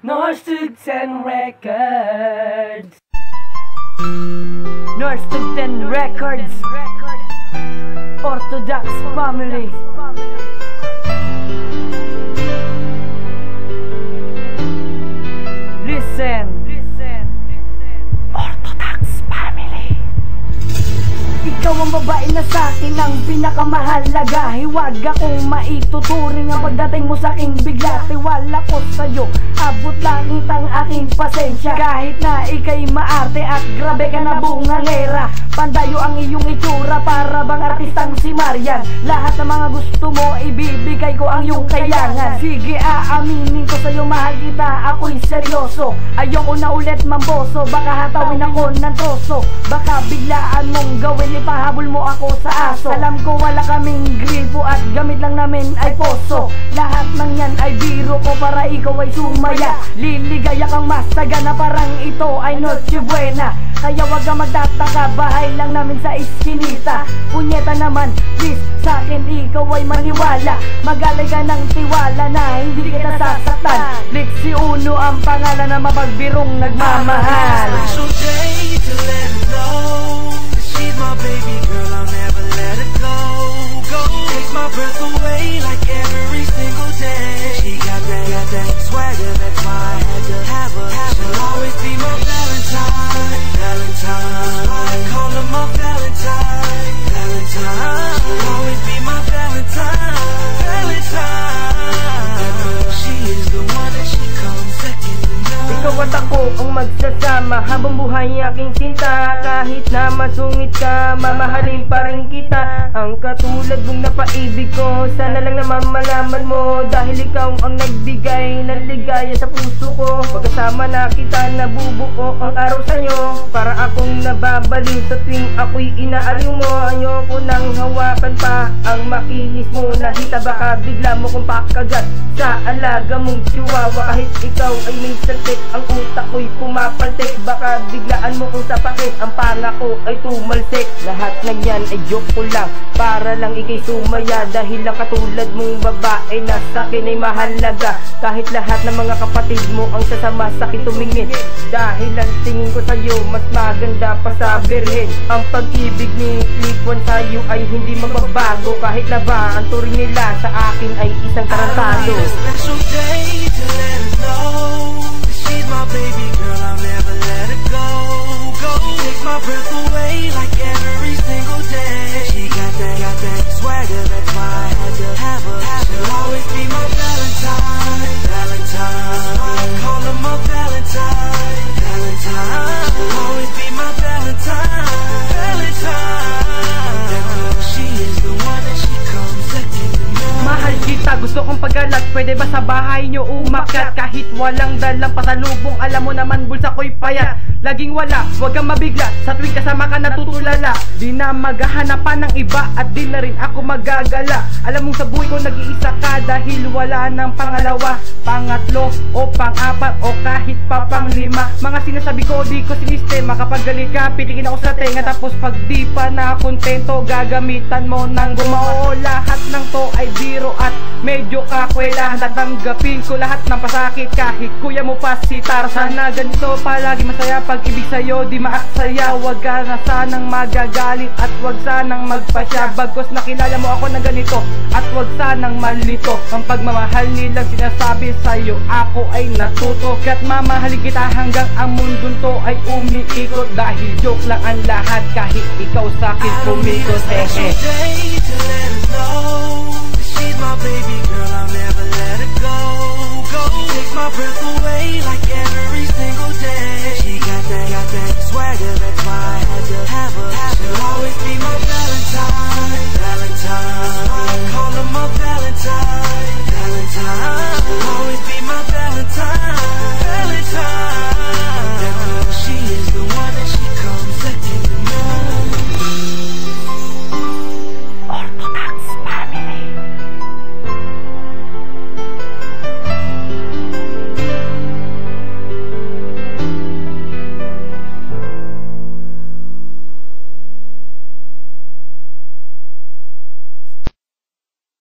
Norstug 10 Records. Norstug 10 Records. Orthodox Family. Listen. Orthodox Family. Ikaw ang babae na sa'kin ang pinakamahalaga. Hiwag akong maituturing ang pagdating mo sa'king bigla. Tiwala ko sa'yo, abot langit ang aking pasensya. Kahit na ika'y maarte at grabe ka na bungangera. Pandayo ang iyong itsura, para bang artistang si Marian. Lahat ng mga gusto mo, ibibigay ko ang iyong kayangan. Sige, aaminin ko sa'yo, mahal kita, ako'y seryoso. Ayoko na ulit mamboso, baka hatawin ako ng troso. Baka biglaan mong gawin, ipahabol mo ako sa aso. Alam ko wala kaming gripo at gamit lang namin ay poso. Lahat ng yan ay biro ko para ikaw ay sumaya. Liligaya kang masagana, parang ito ay Noche Buena. Kaya wag kang magtataka, bahay lang namin sa iskinita. Punyeta naman, please, sa'kin ikaw ay maniwala. Magalay ka ng tiwala na hindi kita sasaktan. Lexi Uno ang pangalan na mapagbirong nagmamahal. Special day to let her know that she's my baby girl, I'll never let her go. Takes my breath away like every single day. She got that swagger, that's why I had to have her. She'll always be my Valentine. I call her my Valentine. She'll always be my Valentine. She is the one that she comes second to none. Ikaw at ako ang magsasama habang buhay aking sinta. Kahit na masungit ka, mamahalin pa rin kita. Ang katulad mong napaibig ko, sana lang naman malaman mo. Dahil ikaw ang nagbigay ng ligaya sa puso ko. Pagkasama na kita, nabubuo ang araw sa'yo. Para akong nababaliw sa tuwing ako'y inaaliw mo. Ayoko nang hawakan pa ang makinis mo na hita. Baka bigla mo kong pakagat sa alaga mong chihuahua. Kahit ikaw ay may saltik, ang utak ko'y pumapaltik. Baka biglaan mo kong sapakin, ang panga ko ay tumalsik. Lahat ng yan ay joke ko lang, para lang ikay sumaya. Dahil lang katulad mong babae na sa'kin ay mahalaga. Kahit lahat ng mga kapatid mo ang sasama sa'kin tumingin. Dahil ang tingin ko sa'yo mas maganda pa sa birhen. Ang pag-ibig ni Click One sa'yo ay hindi magbabago. Kahit na ba ang turing nila sa akin ay isang tarantado. Special day to let her know that she's my baby girl, I'll never let her go. Takes my breath away like every single day. She got that swagger, that's why I had to have her. She'll always be my Valentine. I call her my Valentine. She'll always be my Valentine. She is the one that she comes second to none. Mahal kita, gusto kong pagalat. Pwede ba sa bahay nyo umakyat? Kahit walang dalang pasalubong, alam mo naman bulsa ko'y payat. Laging wala, huwag kang mabigla. Sa tuwing kasama ka natutulala. Di na maghahanapan ng iba at di na rin ako magagala. Alam mong sa buhay ko nag-iisa ka dahil wala ng pangalawa, pangatlo o pang-apat o kahit pa pang-lima. Mga sinasabi ko di ko sinistema. Kapag galit ka, pitikin ako sa tenga. Tapos pag di pa na kontento, gagamitan mo ng gumao. Lahat ng to ay biro at medyo kakwela. Tatanggapin ko lahat ng pasakit kahit kuya mo pa si Tarzan. Na ganito palagi masaya pag-ibig sa'yo, di maaksaya. Huwag ka na sanang magagalit at huwag sanang magpasya. Bagkos nakilala mo ako na ganito at huwag sanang malito. Ang pagmamahal nilang sinasabi sa'yo, ako ay natuto. Kaya't mamahalin kita hanggang ang mundong to ay umiikot. Dahil joke lang ang lahat kahit ikaw sa'kin pumikot. Special day to let her know that she's my baby girl, I'll